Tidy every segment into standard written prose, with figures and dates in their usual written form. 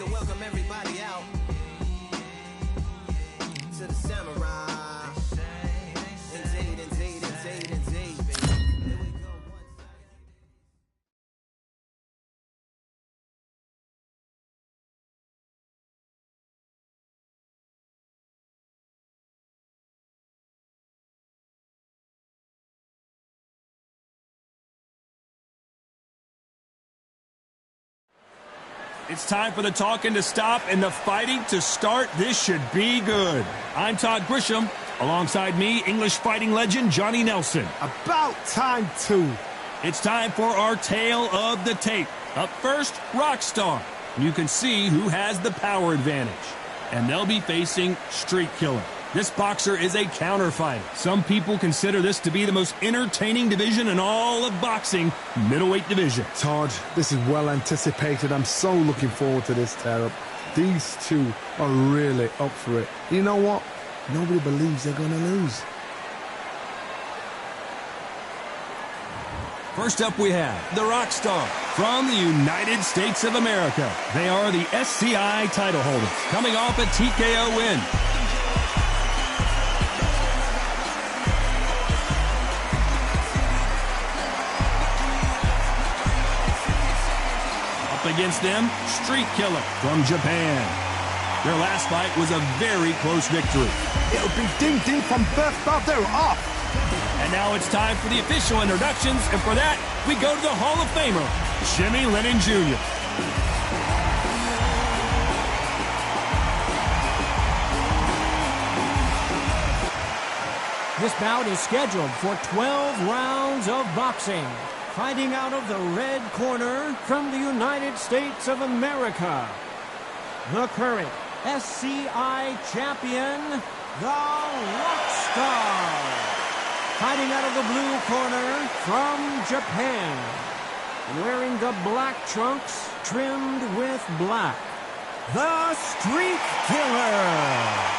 to welcome everybody out to the Samurai. Indeed, indeed, indeed, indeed, baby. Here we go. It's time for the talking to stop and the fighting to start. This should be good. I'm Todd Grisham. Alongside me, English fighting legend Johnny Nelson. About time, too. It's time for our tale of the tape. Up first, Rockstar. You can see who has the power advantage. And they'll be facing Street Killer. This boxer is a counter fighter. Some people consider this to be the most entertaining division in all of boxing, middleweight division. Todd, this is well anticipated. I'm so looking forward to this tear-up. These two are really up for it. You know what? Nobody believes they're going to lose. First up we have the Rockstar from the United States of America. They are the SCI title holders, coming off a TKO win. Against them, Street Killer from Japan. Their last fight was a very close victory. It'll be ding-ding from birth they're off. And now it's time for the official introductions, and for that, we go to the Hall of Famer, Jimmy Lennon Jr. This bout is scheduled for 12 rounds of boxing. Fighting out of the red corner from the United States of America, the current SCI champion, the Rockstar. Fighting out of the blue corner from Japan, wearing the black trunks trimmed with black, the Street Killer.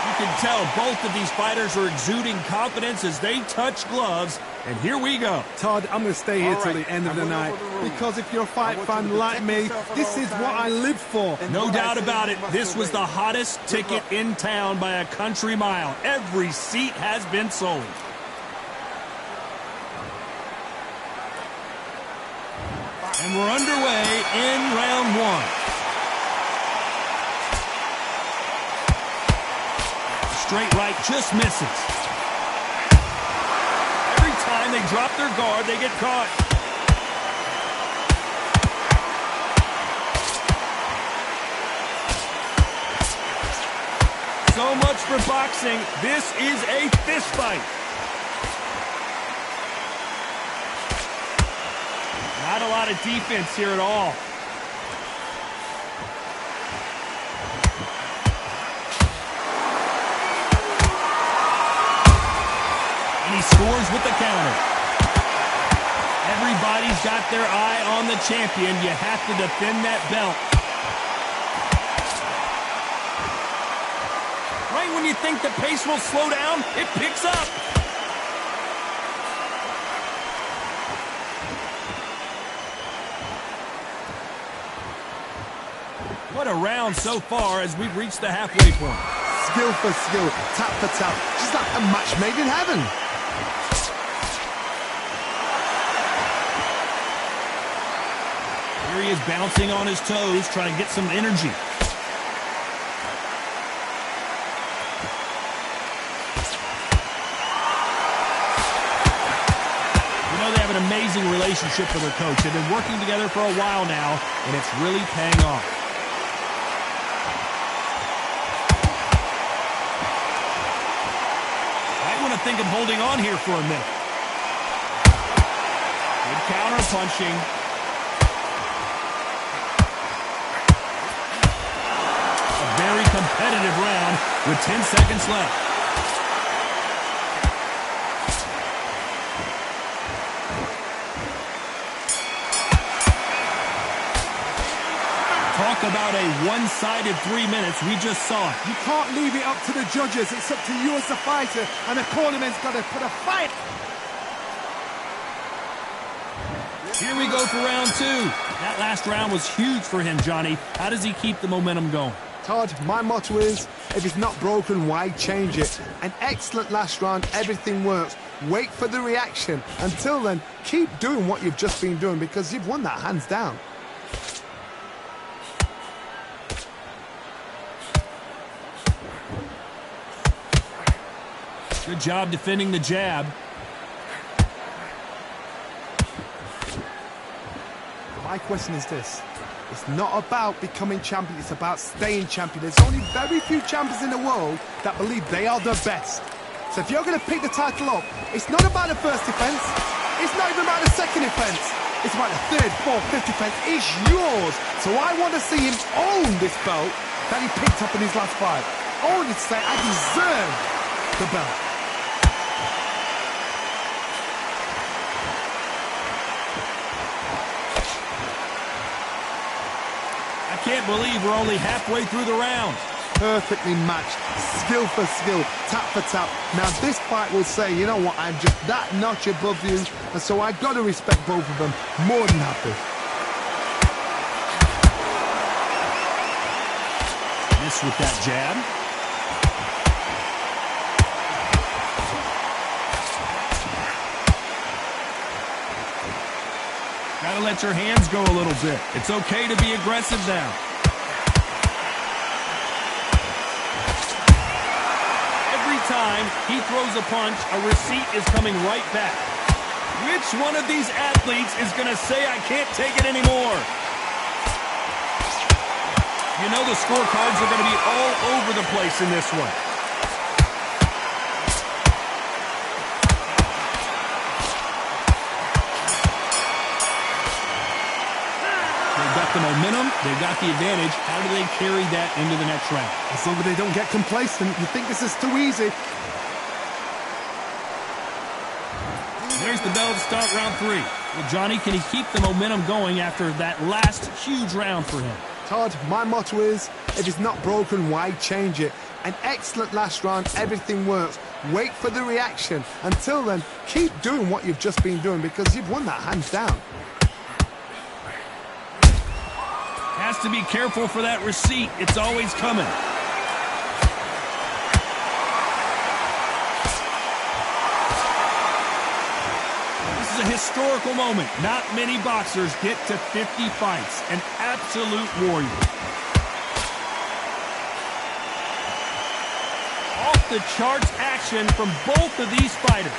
You can tell both of these fighters are exuding confidence as they touch gloves. And here we go. Todd, I'm going to stay here till the end of the night. Because if you're a fight fan like me, this is what I live for. No doubt about it. This was the hottest ticket in town by a country mile. Every seat has been sold. And we're underway in round one. Straight right just misses. Every time they drop their guard, they get caught. So much for boxing. This is a fist fight. Not a lot of defense here at all. He scores with the counter. Everybody's got their eye on the champion. You have to defend that belt. Right when you think the pace will slow down, it picks up. What a round so far as we've reached the halfway point. Skill for skill, tap for tap, just like a match made in heaven. Here he is bouncing on his toes, trying to get some energy. You know, they have an amazing relationship with their coach. They've been working together for a while now, and it's really paying off. Might want to think of holding on here for a minute. Good counter punching. Very competitive round with 10 seconds left. Talk about a one-sided 3 minutes. We just saw it. You can't leave it up to the judges. It's up to you as the fighter, and the cornerman's got to put a fight. Here we go for round 2. That last round was huge for him, Johnny. How does he keep the momentum going? Todd, my motto is, if it's not broken, why change it? An excellent last round, everything works. Wait for the reaction. Until then, keep doing what you've just been doing because you've won that hands down. Good job defending the jab. My question is this. It's not about becoming champion, it's about staying champion. There's only very few champions in the world that believe they are the best. So if you're going to pick the title up, it's not about the first defense. It's not even about the second defense. It's about the third, fourth, fifth defense. It's yours. So I want to see him own this belt that he picked up in his last 5. Only to say, I deserve the belt. I can't believe we're only halfway through the round. Perfectly matched, skill for skill, tap for tap. Now this fight will say, you know what, I'm just that notch above you, and so I got to respect both of them. More than happy. Miss with that jab. Gotta let your hands go a little bit. It's okay to be aggressive now. Every time he throws a punch, a receipt is coming right back. Which one of these athletes is gonna say, I can't take it anymore? You know the scorecards are gonna be all over the place in this one. The momentum, they've got the advantage. How do they carry that into the next round? As long as they don't get complacent, you think this is too easy. There's the bell to start round 3. Well, Johnny, can he keep the momentum going after that last huge round for him? Todd, my motto is, if it's not broken, why change it? An excellent last round, everything works. Wait for the reaction. Until then, keep doing what you've just been doing because you've won that hands down. Has to be careful for that receipt. It's always coming. This is a historical moment. Not many boxers get to 50 fights. An absolute warrior. Off the charts action from both of these fighters.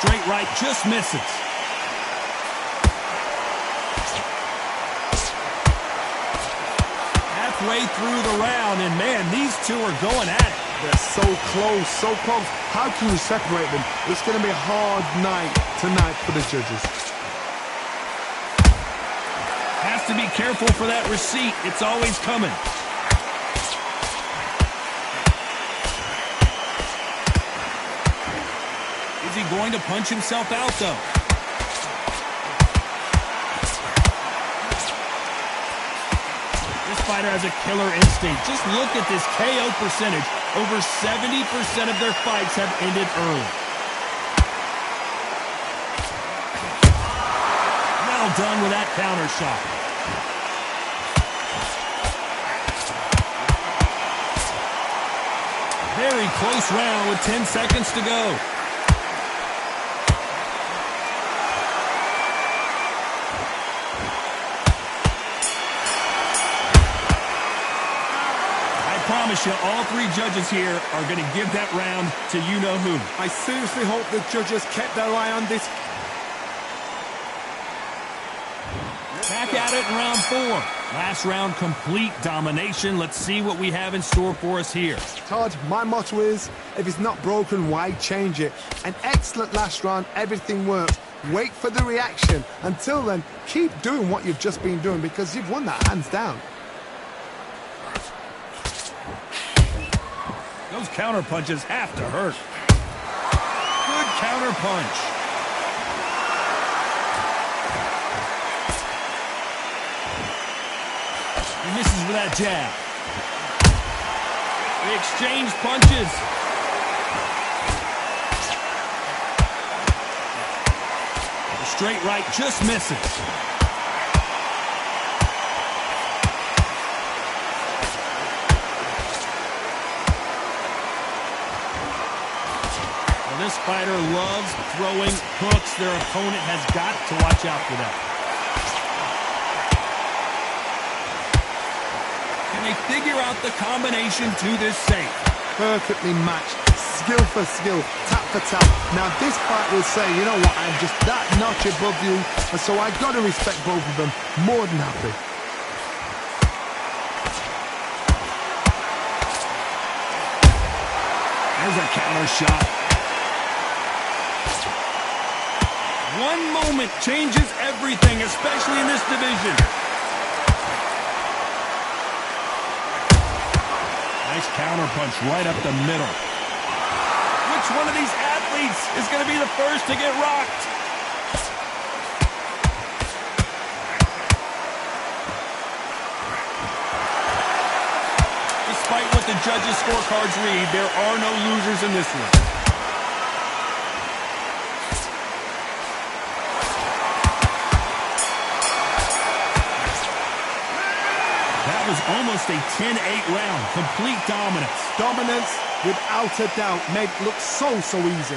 Straight right just misses. Halfway through the round, and man, these two are going at it. They're so close, so close. How can you separate them? It's going to be a hard night tonight for the judges. Has to be careful for that receipt. It's always coming. Is he going to punch himself out, though? This fighter has a killer instinct. Just look at this KO percentage. Over 70% of their fights have ended early. Well done with that counter shot. Very close round with 10 seconds to go. I promise you, all 3 judges here are going to give that round to you-know-who. I seriously hope the judges kept their eye on this. Back at it in round 4. Last round, complete domination. Let's see what we have in store for us here. Todd, my motto is, if it's not broken, why change it? An excellent last round, everything works. Wait for the reaction. Until then, keep doing what you've just been doing because you've won that hands down. Those counter punches have to hurt. Good counter punch. He misses with that jab. They exchange punches. The straight right just misses. This fighter loves throwing hooks. Their opponent has got to watch out for that. Can they figure out the combination to this safe? Perfectly matched, skill for skill, tap for tap. Now this fight will say, you know what, I'm just that notch above you, and so I got to respect both of them more than happy. There's a counter shot. One moment changes everything, especially in this division. Nice counter punch right up the middle. Which one of these athletes is going to be the first to get rocked? Despite what the judges' scorecards read, there are no losers in this one. That was almost a 10-8 round. Complete dominance. Dominance, without a doubt, made it look so easy.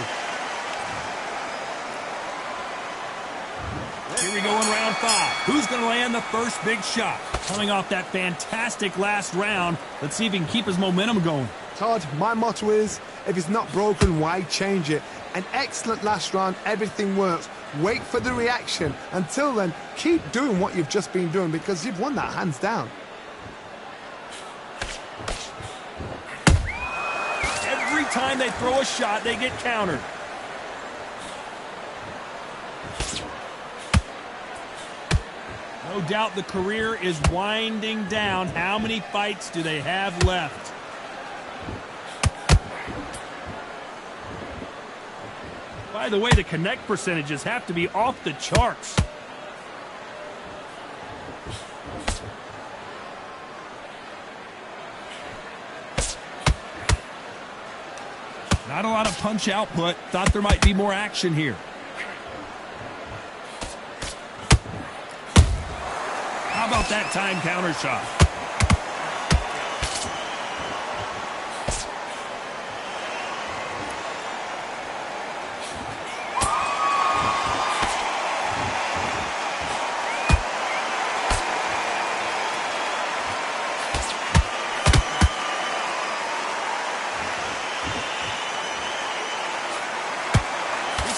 Here we go in round 5. Who's going to land the first big shot? Coming off that fantastic last round, let's see if he can keep his momentum going. Todd, my motto is, if it's not broken, why change it? An excellent last round, everything works. Wait for the reaction. Until then, keep doing what you've just been doing because you've won that hands down. Every time they throw a shot, they get countered. No doubt the career is winding down. How many fights do they have left? By the way, the connect percentages have to be off the charts. Not a lot of punch output. Thought there might be more action here. How about that time counter shot?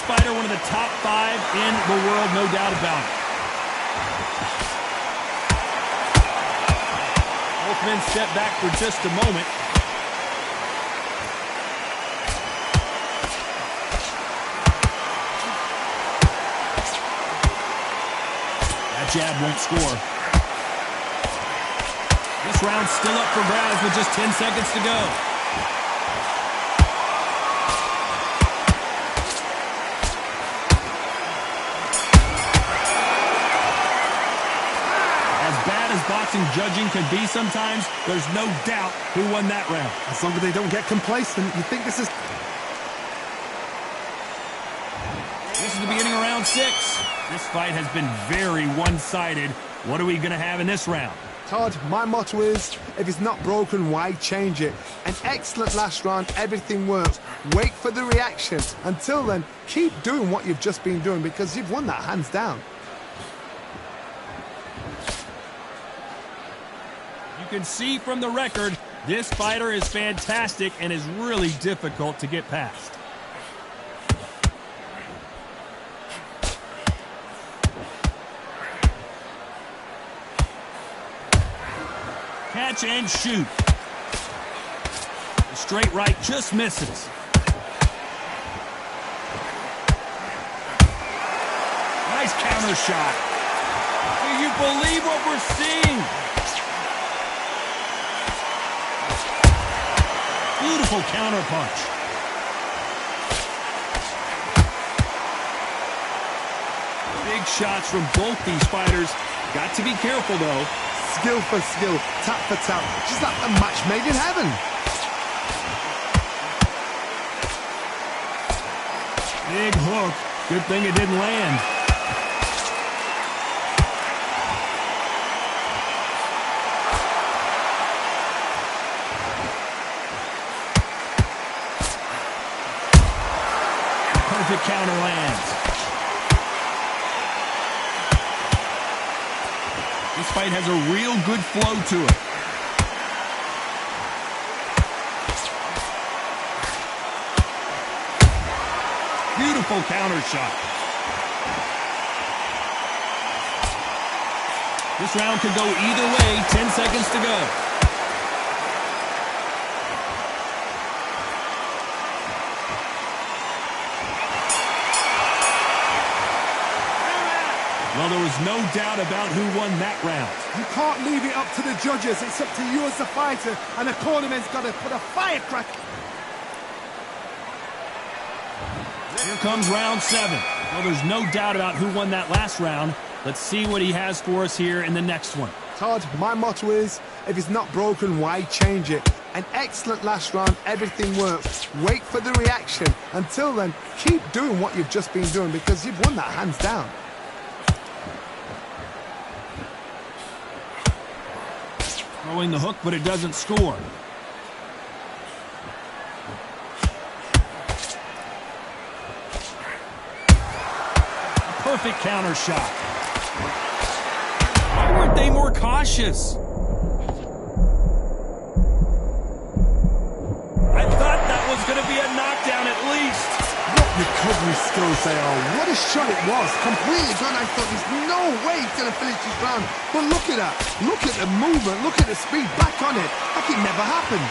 Fighter, one of the top 5 in the world, no doubt about it. Both men step back for just a moment. That jab won't score. This round's still up for grabs with just 10 seconds to go. Boxing judging can be sometimes, there's no doubt who won that round. As long as they don't get complacent, you think this is... This is the beginning of round 6. This fight has been very one-sided. What are we going to have in this round? Todd, my motto is, if it's not broken, why change it? An excellent last round, everything works. Wait for the reaction. Until then, keep doing what you've just been doing because you've won that hands down. You can see from the record, this fighter is fantastic and is really difficult to get past. Catch and shoot. The straight right just misses. Nice counter shot. Do you believe what we're seeing? Beautiful counter punch. Big shots from both these fighters. Got to be careful, though. Skill for skill, tap for tap. Just like a match made in heaven. Big hook. Good thing it didn't land. Perfect counter lands. This fight has a real good flow to it. Beautiful counter shot. This round could go either way. 10 seconds to go. Well, there was no doubt about who won that round. You can't leave it up to the judges. It's up to you as the fighter, and the cornerman's got to put a firecracker. Here comes round 7. Well, there's no doubt about who won that last round. Let's see what he has for us here in the next one. Todd, my motto is, if it's not broken, why change it? An excellent last round, everything works. Wait for the reaction. Until then, keep doing what you've just been doing because you've won that hands down. Throwing the hook, but it doesn't score. Perfect counter shot. Why weren't they more cautious? I thought that was going to be a knockdown at least. What recovery skills they are. What a shot it was. Completely gone. I thought there's no way he's going to finish this round. But look at that. Look at the movement. Look at the speed. Back on it. Like it never happened.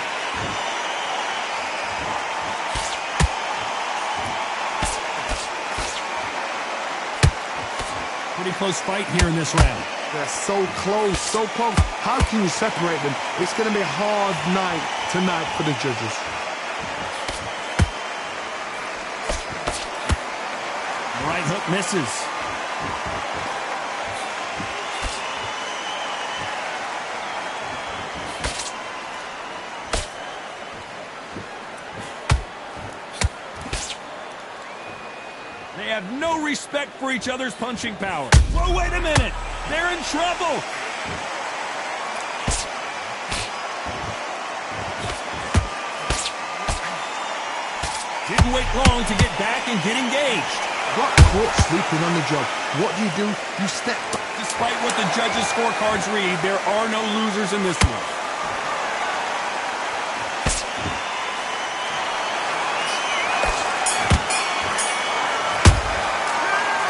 Pretty close fight here in this round. They're so close, so close. How can you separate them? It's going to be a hard night tonight for the judges. Right hook misses. They have no respect for each other's punching power. Whoa, wait a minute. They're in trouble. Didn't wait long to get back and get engaged. Got caught sleeping on the job. What do? You step back. Despite what the judges' scorecards read, there are no losers in this one.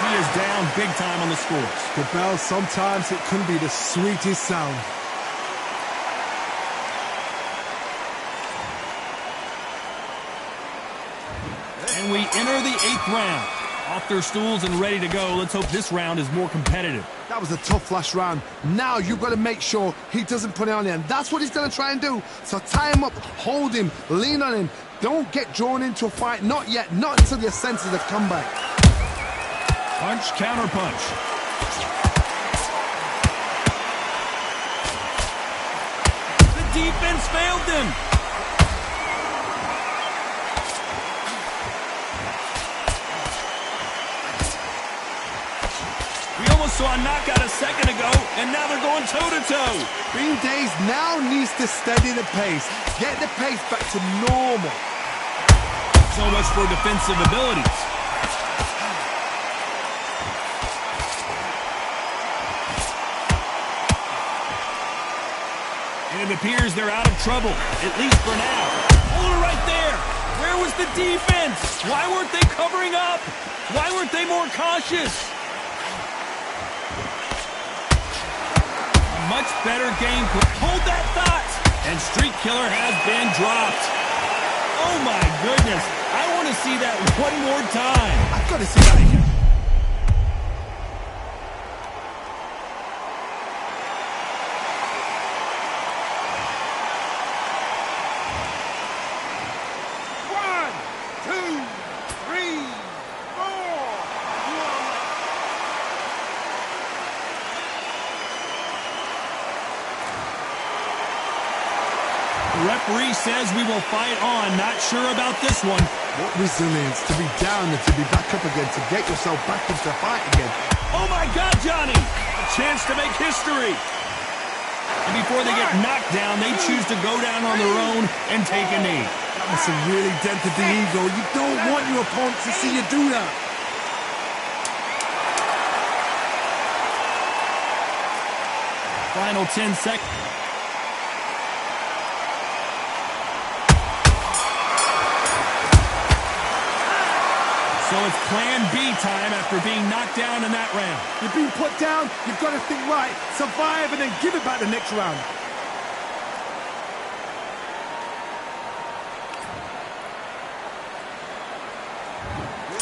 He is down big time on the scores. The bell, sometimes it can be the sweetest sound. And we enter the 8th round. Off their stools and ready to go. Let's hope this round is more competitive. That was a tough last round. Now you've got to make sure he doesn't put it on there. And that's what he's going to try and do. So tie him up, hold him, lean on him. Don't get drawn into a fight. Not yet. Not until your senses have come back. Punch, counter punch. The defense failed them. We almost saw a knockout a second ago, and now they're going toe-to-toe. Green Days now needs to steady the pace. Get the pace back to normal. So much for defensive abilities. And it appears they're out of trouble, at least for now. Hold it right there. Where was the defense? Why weren't they covering up? Why weren't they more cautious? Much better game plan. Hold that thought. And Street Killer has been dropped. Oh my goodness. I want to see that one more time. I've got to see that again. The referee says we will fight on. Not sure about this one. What resilience to be down and to be back up again, to get yourself back into fight again. Oh my God, Johnny! A chance to make history. And before they get knocked down, they choose to go down on their own and take a knee. That must have really dented the ego. You don't want your opponent to see you do that. Final 10 seconds. So it's plan B time after being knocked down in that round. You've been put down, you've got to think right, survive and then give it back the next round.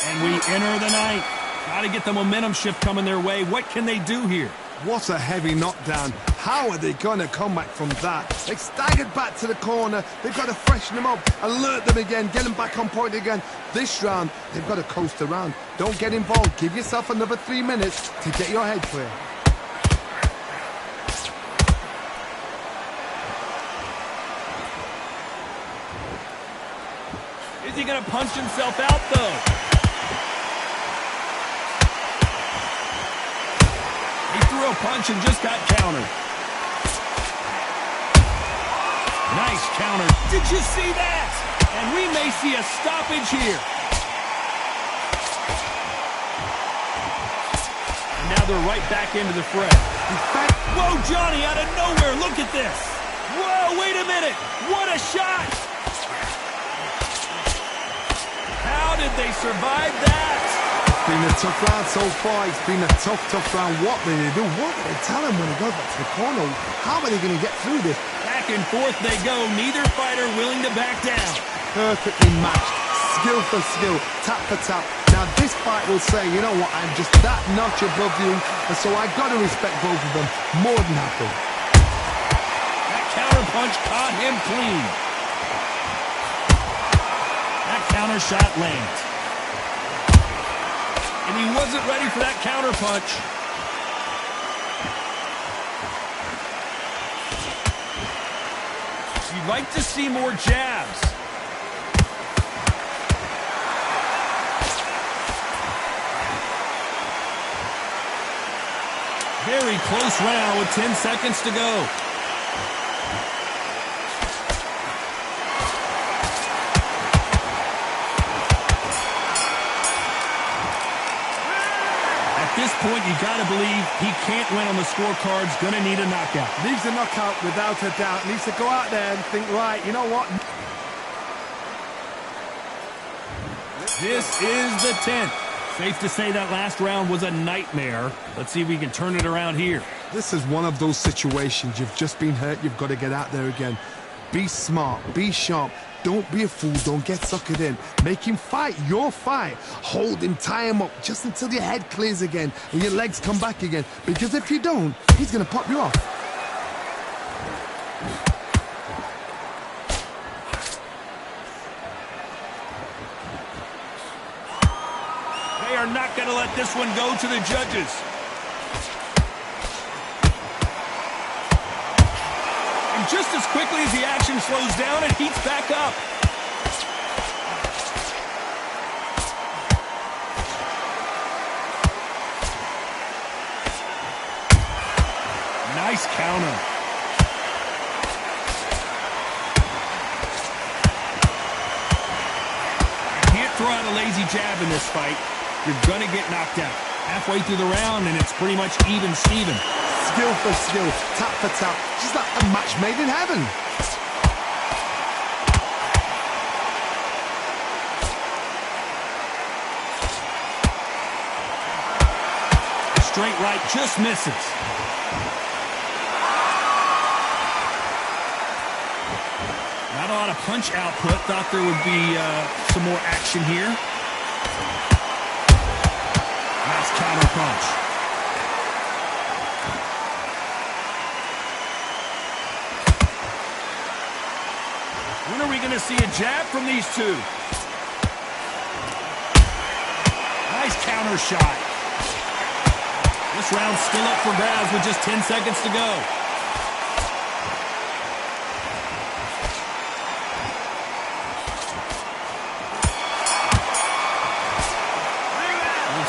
And we enter the ninth. Got to get the momentum shift coming their way. What can they do here? What a heavy knockdown. How are they going to come back from that? They staggered back to the corner. They've got to freshen them up, alert them again, get them back on point again. This round, they've got to coast around. Don't get involved. Give yourself another 3 minutes to get your head clear. Is he going to punch himself out, though? He threw a punch and just got countered. Nice counter. Did you see that? And we may see a stoppage here. And now they're right back into the fray. Whoa, Johnny, out of nowhere. Look at this. Whoa, wait a minute. What a shot. How did they survive that? It's been a tough round so far. It's been a tough round. What will they do? What will they tell him when he goes back to the corner? How are they going to get through this? Back and forth they go. Neither fighter willing to back down. Perfectly matched. Skill for skill. Tap for tap. Now this fight will say, you know what, I'm just that notch above you. And so I got to respect both of them. More than happy. That counter punch caught him clean. That counter shot lands. And he wasn't ready for that counter punch. You'd like to see more jabs. Very close round with 10 seconds to go. At this point, you got to believe he can't win on the scorecards. Going to need a knockout. Needs a knockout without a doubt. Needs to go out there and think, right, you know what? This is the 10th. Safe to say that last round was a nightmare. Let's see if we can turn it around here. This is one of those situations. You've just been hurt. You've got to get out there again. Be smart. Be sharp. Don't be a fool. Don't get suckered in. Make him fight your fight. Hold him, tie him up just until your head clears again and your legs come back again. Because if you don't, he's going to pop you off. They are not going to let this one go to the judges. And just as quickly as the action slows down, it heats back up. Nice counter. Can't throw out a lazy jab in this fight. You're going to get knocked out. Halfway through the round, and it's pretty much even Steven. Skill for skill, tap for tap, just like a match made in heaven. A straight right just misses. Not a lot of punch output. Thought there would be some more action here. Nice counter punch. When are we going to see a jab from these two? Nice counter shot. This round's still up for grabs with just 10 seconds to go.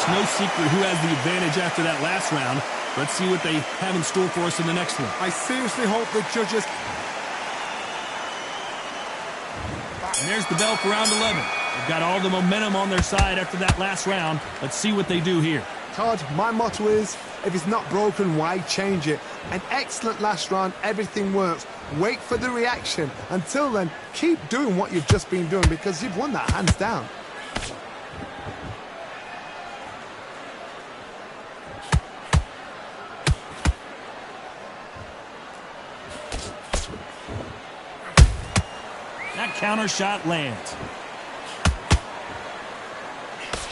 it's no secret who has the advantage after that last round. Let's see what they have in store for us in the next one. I seriously hope the judges... And there's the bell for round 11. They've got all the momentum on their side after that last round. Let's see what they do here. Todd, my motto is, if it's not broken, why change it? An excellent last round, everything works. Wait for the reaction. Until then, keep doing what you've just been doing because you've won that hands down. That counter shot lands.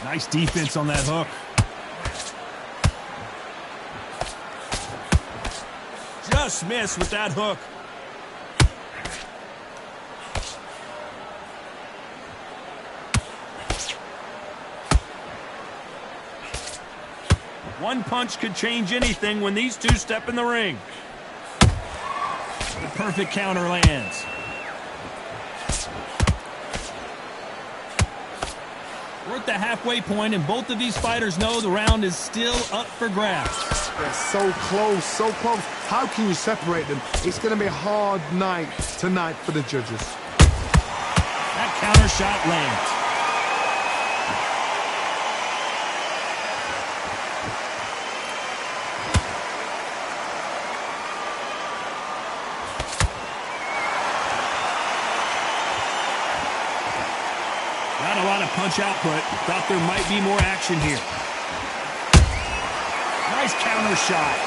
Nice defense on that hook. Just missed with that hook. One punch could change anything when these two step in the ring. The perfect counter lands. We're at the halfway point, and both of these fighters know the round is still up for grabs. They're so close, so close. How can you separate them? It's going to be a hard night tonight for the judges. That counter shot lands. Not a lot of punch output. Thought there might be more action here. Nice counter shot.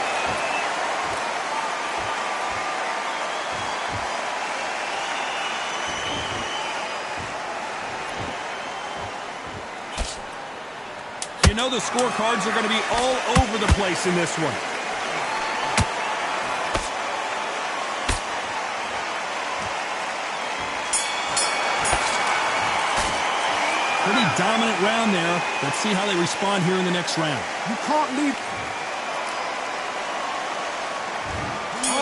You know the scorecards are going to be all over the place in this one. Pretty dominant round there. Let's see how they respond here in the next round. You can't leave...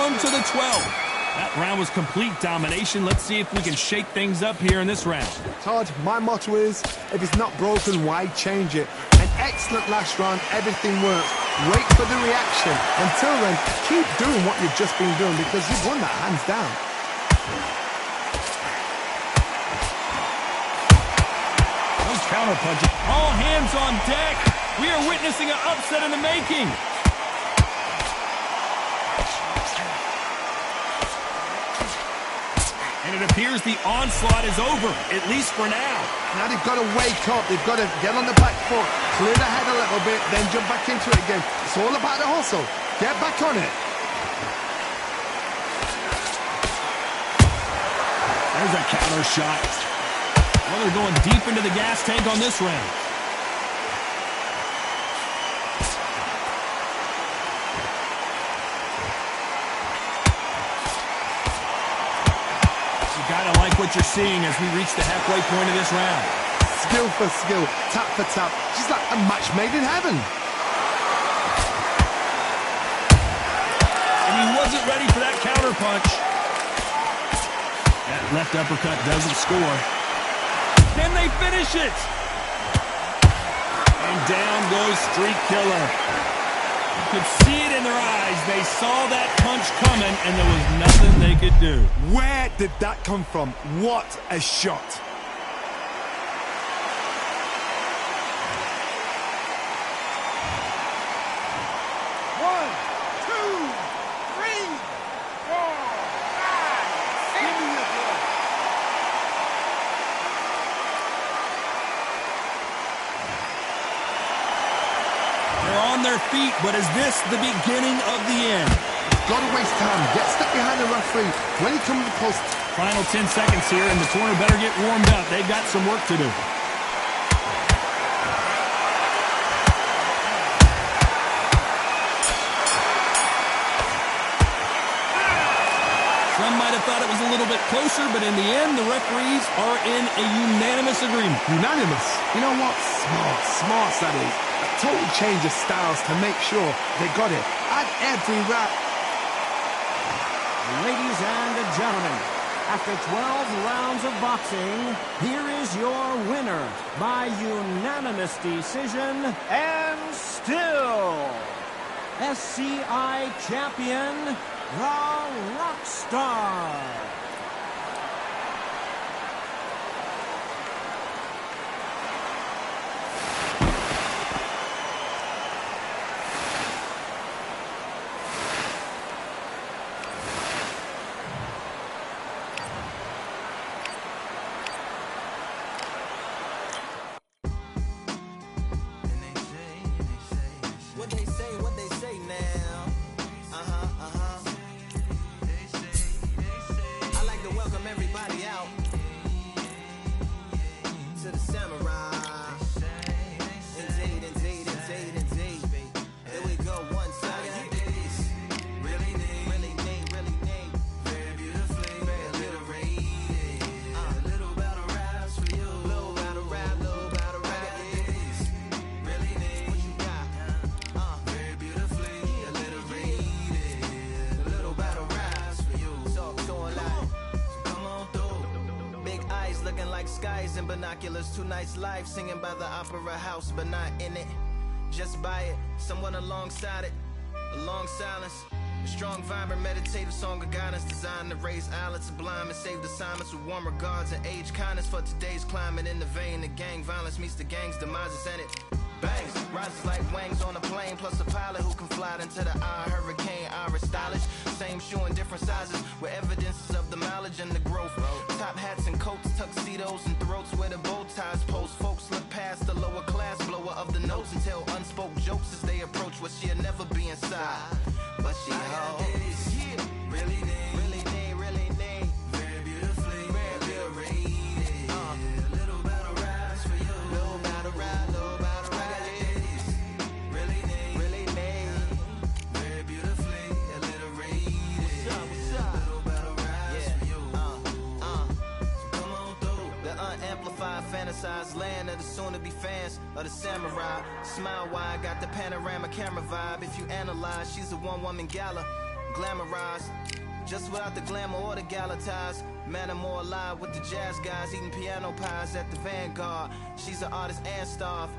On to the 12. That round was complete domination. Let's see if we can shake things up here in this round. Todd, my motto is, if it's not broken, why change it? An excellent last round, everything works. Wait for the reaction. Until then, keep doing what you've just been doing because you've won that hands down. Counter punches. All hands on deck. We are witnessing an upset in the making. And it appears the onslaught is over, at least for now. Now they've got to wake up. They've got to get on the back foot, clear the head a little bit, then jump back into it again. It's all about the hustle. Get back on it. There's a counter shot. Well, they're going deep into the gas tank on this round. You gotta like what you're seeing as we reach the halfway point of this round. Skill for skill, tap for tap. She's like a match made in heaven. And he wasn't ready for that counter punch. That left uppercut doesn't score. Can they finish it? And down goes Street Killer. You could see it in their eyes. They saw that punch coming, and there was nothing they could do. Where did that come from? What a shot. One, two, three, 4, 5, 6. Give me your blood. They're on their feet, but is this the beginning of the end? Got to waste time. Get stuck behind the referee. When he comes close. Final 10 seconds here, and the corner better get warmed up. They've got some work to do. Some might have thought it was a little bit closer, but in the end, the referees are in a unanimous agreement. Unanimous. You know what? Smart that is. A total change of styles to make sure they got it at every round. Ladies and gentlemen, After 12 rounds of boxing, here is your winner by unanimous decision and still SCI champion, the Rockstar. What they say now. I like to welcome everybody out to the Samurai. Indeed. Here we go, one time. Really neat. Very beautifully, very alliterated. A little battle raps for you. Little battle rap. Really neat. What you got? Very beautifully alliterated. A little battle raps for you. So alive. So come on through. Big eyes looking like skies and binoculars. Two nights live singing by the opera house, but not in it. Just by it, someone alongside it. A long silence. A strong, vibrant, meditative song of guidance designed to raise eyelids sublime and save assignments with warm regards and age kindness for today's climate. In the vein, the gang violence meets the gang's demises, and it bangs, rises like wings on a plane, plus a pilot who can fly into the eye. Hurricane, Irish stylish, same shoe in different sizes, with evidences of the mileage and the growth. Top hats and coats, tuxedos and throats where the bow ties post. Folks look past the lower class blower of the notes and tell unspoke jokes as they approach what she'll never be inside. But she holds, yeah, really neat. Very beautifully, very alliterated. A little battle raps for you. Little battle rap. Really neat. Very beautifully alliterated. What's up? Little battle raps for you. So come on through. The unamplified, fantasized land of the soon-to-be fans of the Samurai. Smile wide, got the panorama camera vibe. If you analyze, she's a one-woman gala, glamorized, just without the glamour or the gala ties. Man, I'm more alive with the jazz guys, eating piano pies at the Vanguard. She's an artist and staff.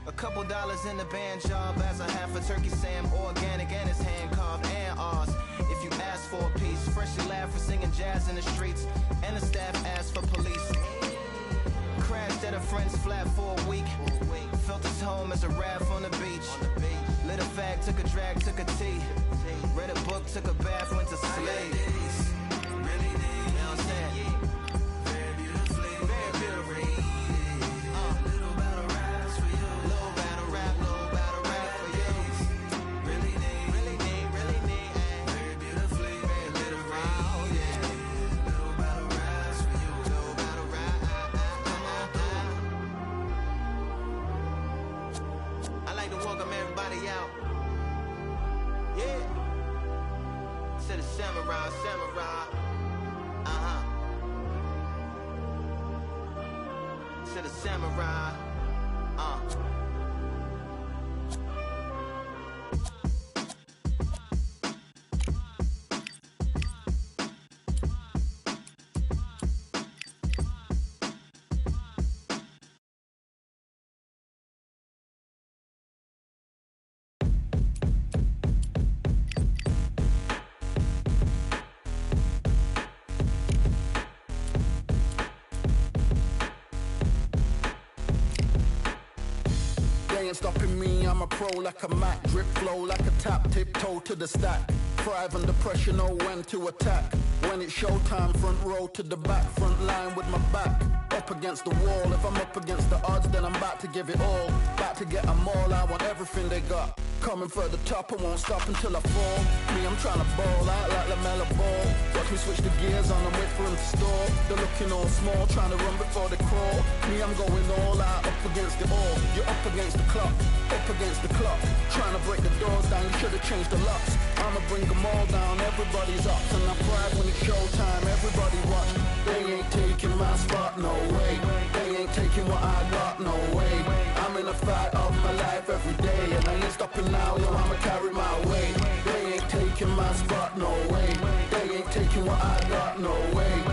A couple dollars in the band job as a half a turkey Sam, organic and it's hand carved and ours. If you ask for a piece, freshly laugh for singing jazz in the streets, and the staff asked for police. Crashed at a friend's flat for a week. Felt his home as a raft on the beach. Lit a fag, took a drag, took a tea. Read a book, took a bath, went to sleep. Really neat, you know what I'm saying? Very beautifully, very beautifully. Little battle raps for you. Little battle rap for you. Really neat. Very beautifully, very alliterated. Little battle raps for you. Little battle rap. Come on through. I like to welcome everybody out. Yeah. To the Samurai. To the Samurai. Ain't stopping me, I'm a pro like a Mac. Drip flow like a tap, tiptoe to the stack. Thrive under pressure, know when to attack. When it's showtime, front row to the back. Front line with my back up against the wall. If I'm up against the odds, then I'm about to give it all. About to get them all, I want everything they got. Coming for the top, I won't stop until I fall. Me, I'm trying to ball out like LaMelo Ball. Watch me switch the gears on and wait for him to stall. They're looking all small, trying to run before they crawl. Me, I'm going all out, up against the all. You're up against the clock, up against the clock. Trying to break the doors down, you should have changed the locks. I'ma bring them all down, everybody's up. And I pride when it's showtime, everybody watch. They ain't taking my spot, no way. They ain't taking what I got, no way. I'm in a fight of my life every day, and I ain't stopping now, yo, I'ma carry my weight. They ain't taking my spot, no way. They ain't taking what I got, no way.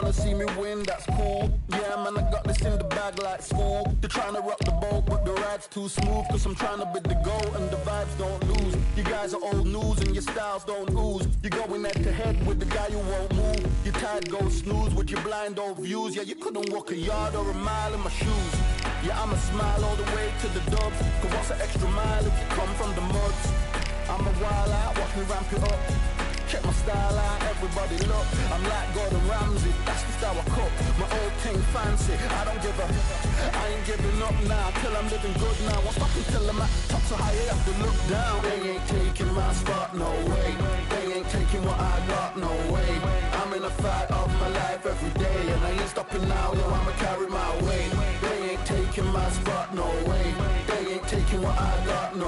wanna see me win, that's cool. Yeah, man, I got this in the bag like school. They're trying to rock the boat, but the ride's too smooth. Cause I'm trying to be the goal and the vibes don't lose. You guys are old news and your styles don't ooze. You're going head to head with the guy who won't move. Your tide goes snooze with your blind old views. Yeah, you couldn't walk a yard or a mile in my shoes. Yeah, I'ma smile all the way to the dubs. Cause what's an extra mile if you come from the muds? I'm a wild out, watch me ramp it up. Check my style out, everybody look. I'm like Gordon Ramsay, that's the style I cook. My old thing fancy, I don't give a. I ain't giving up now, till I'm living good now. Won't stop until I'm at the top so high, I have to look down. They ain't taking my spot, no way. They ain't taking what I got, no way. I'm in a fight of my life every day, and I ain't stopping now, yo, I'ma carry my weight. They ain't taking my spot, no way. They ain't taking what I got, no